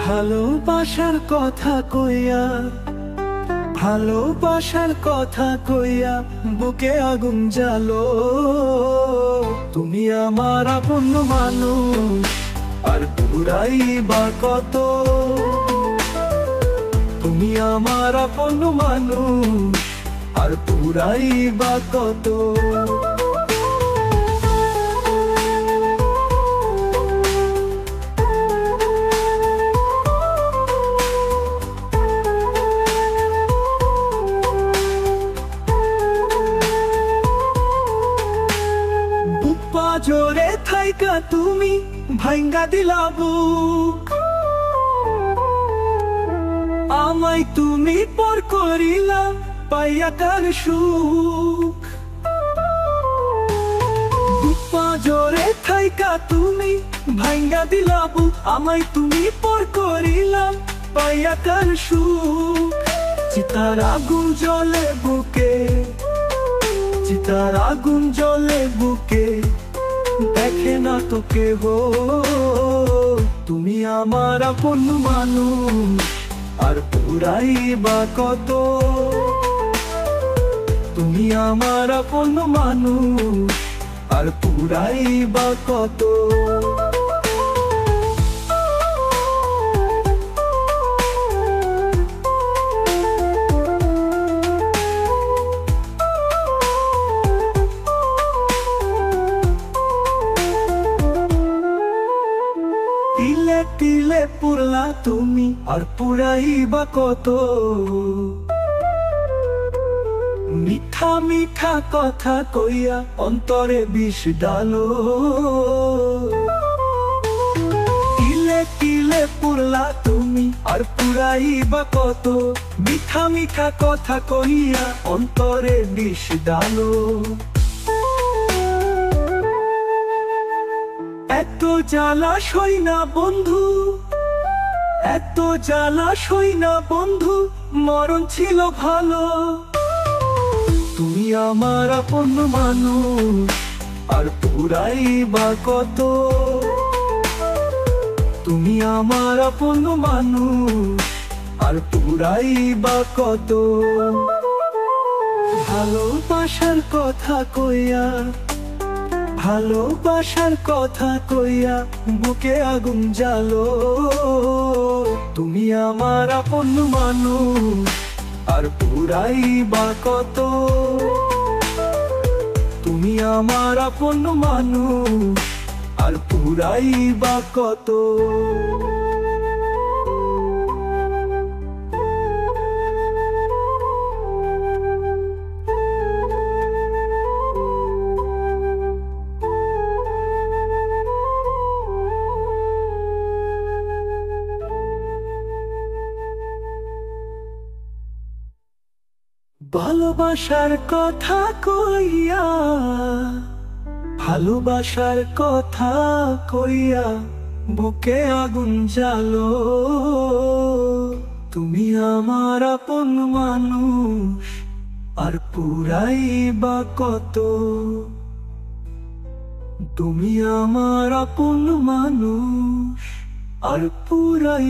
ভালোবাসার কথা কইয়া, ভালোবাসার কথা কইয়া বুকে আগুন জ্বালো। তুমি আমার আপন মানুষ, আর পুরাই বা কত। তুমি আমার আপন মানুষ, আর পুরাই বা কত। জোরে থাইকা তুমি ভাঙ্গা দিলা বুক, আমায় তুমি পর করিলা পাইয়া কার সুখ। বুপা জোরে থাইকা তুমি ভাঙ্গা দিলা বুক, আমায় তুমি পর করিলা পাইয়া কার সুখ। চিতার আগুন জ্বলে বুকে, চিতার আগুন জ্বলে বুকে, দেখে না তো কেহ। তুমি আমার আপন মানুষ, আর পুরাই বা কত। তুমি আমার আপন মানুষ, আর পুরাই বা কত। তিলে তিলে পুরলা তুমি, আর পুরাই বা কত। মিঠা মিঠা কথা কইয়া অন্তরে বিষ ডালো। তিলে তিলে পুরলা তুমি, আর পুরাই বা কত। মিঠা মিঠা কথা কইয়া অন্তরে বিষ ডালো। এত জ্বালা সই না বন্ধু, এত জ্বালা সই না বন্ধু, মরণ ছিল ভালো। তুমি আমার আপন মানুষ, আর পুরাই বা কত। তুমি আমার আপন মানুষ, আর পুরাই বা কত। ভালোবাসার কথা কইয়া, ভালোবাসার কথা কইয়া বুকে আগুন জ্বালো। তুমি আমার আপন মানুষ, আর পুরাই বা কত। তুমি আমার আপন মানুষ, আর পুরাই বা কত। ভালোবাসার কথা কইয়া, ভালোবাসার কথা কইয়া বুকে আগুন জ্বালো। তুমি আমার আপন মানুষ, আর পুরাই বা কত। তুমি আমার আপন মানুষ, আর পুরাই